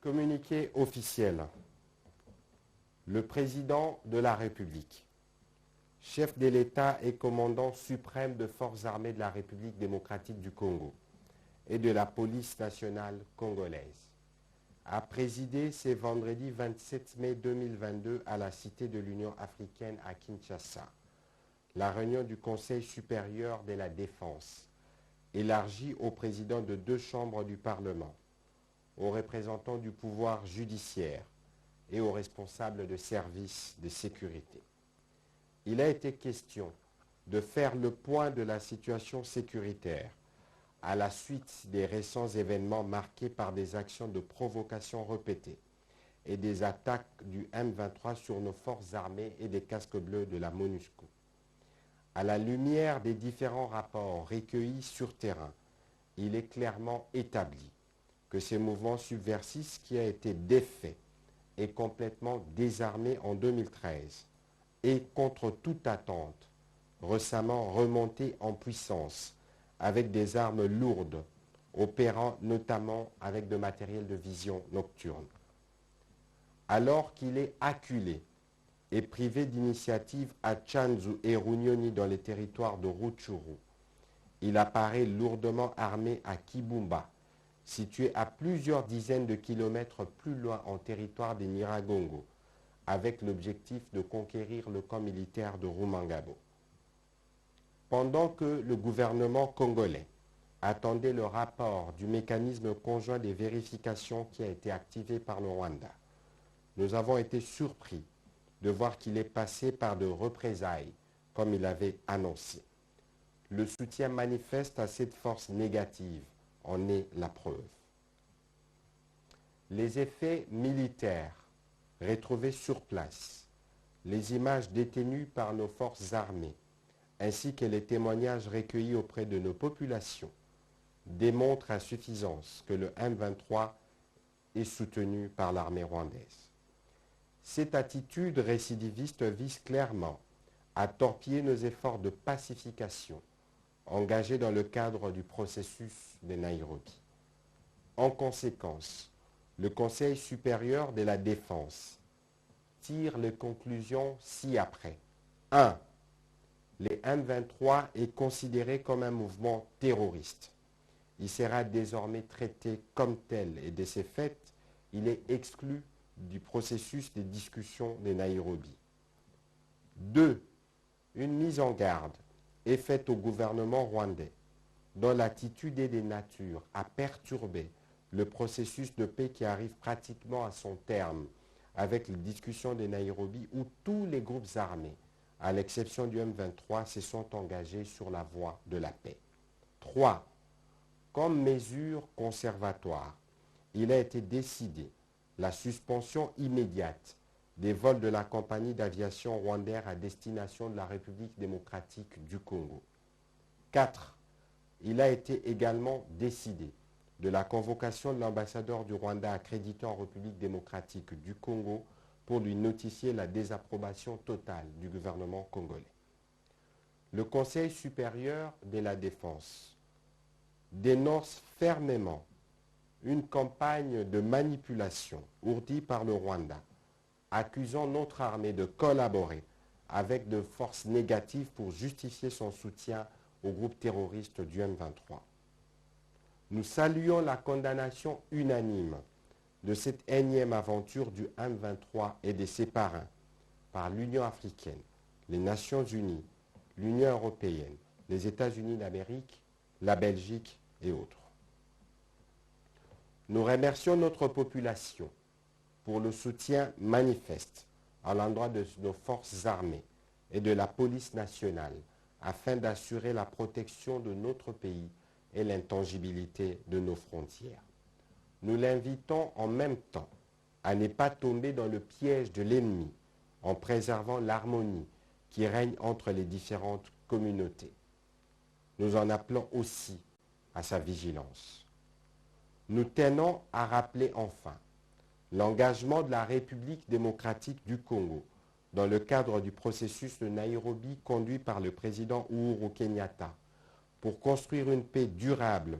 Communiqué officiel. Le président de la République, chef de l'État et commandant suprême de forces armées de la République démocratique du Congo et de la police nationale congolaise, a présidé ce vendredi 27 mai 2022 à la Cité de l'Union africaine à Kinshasa la réunion du Conseil supérieur de la défense, élargie aux présidents de 2 chambres du Parlement, aux représentants du pouvoir judiciaire et aux responsables de services de sécurité. Il a été question de faire le point de la situation sécuritaire à la suite des récents événements marqués par des actions de provocation répétées et des attaques du M23 sur nos forces armées et des casques bleus de la MONUSCO. À la lumière des différents rapports recueillis sur terrain, il est clairement établi que ce mouvement subversif qui a été défait et complètement désarmé en 2013 et contre toute attente, récemment remonté en puissance avec des armes lourdes, opérant notamment avec de matériel de vision nocturne. Alors qu'il est acculé et privé d'initiative à Tchanzu et Runyoni dans les territoires de Rutshuru, il apparaît lourdement armé à Kibumba, situé à plusieurs dizaines de kilomètres plus loin en territoire des Nyiragongo, avec l'objectif de conquérir le camp militaire de Rumangabo. Pendant que le gouvernement congolais attendait le rapport du mécanisme conjoint des vérifications qui a été activé par le Rwanda, nous avons été surpris de voir qu'il est passé par de représailles, comme il avait annoncé. Le soutien manifeste à cette force négative en est la preuve. Les effets militaires retrouvés sur place, les images détenues par nos forces armées, ainsi que les témoignages recueillis auprès de nos populations, démontrent à suffisance que le M23 est soutenu par l'armée rwandaise. Cette attitude récidiviste vise clairement à torpiller nos efforts de pacification engagés dans le cadre du processus de Nairobi. En conséquence, le Conseil supérieur de la défense tire les conclusions ci-après. 1. Le M23 est considéré comme un mouvement terroriste. Il sera désormais traité comme tel et de ce fait, il est exclu du processus de discussion de Nairobi. 2. Une mise en garde est faite au gouvernement rwandais, dont l'attitude est de nature à perturber le processus de paix qui arrive pratiquement à son terme avec les discussions de Nairobi où tous les groupes armés, à l'exception du M23, se sont engagés sur la voie de la paix. 3. Comme mesure conservatoire, il a été décidé la suspension immédiate des vols de la compagnie d'aviation rwandaise à destination de la République démocratique du Congo. 4. Il a été également décidé de la convocation de l'ambassadeur du Rwanda accrédité en République démocratique du Congo pour lui notifier la désapprobation totale du gouvernement congolais. Le Conseil supérieur de la défense dénonce fermement une campagne de manipulation ourdie par le Rwanda, accusant notre armée de collaborer avec de forces négatives pour justifier son soutien au groupe terroriste du M23. Nous saluons la condamnation unanime de cette énième aventure du M23 et de ses parrains par l'Union africaine, les Nations unies, l'Union européenne, les États-Unis d'Amérique, la Belgique et autres. Nous remercions notre population pour le soutien manifeste à l'endroit de nos forces armées et de la police nationale afin d'assurer la protection de notre pays et l'intangibilité de nos frontières. Nous l'invitons en même temps à ne pas tomber dans le piège de l'ennemi en préservant l'harmonie qui règne entre les différentes communautés. Nous en appelons aussi à sa vigilance. Nous tenons à rappeler enfin l'engagement de la République démocratique du Congo dans le cadre du processus de Nairobi conduit par le président Uhuru Kenyatta pour construire une paix durable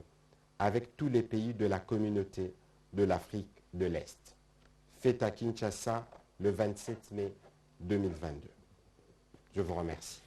avec tous les pays de la communauté de l'Afrique de l'Est. Fête à Kinshasa le 27 mai 2022. Je vous remercie.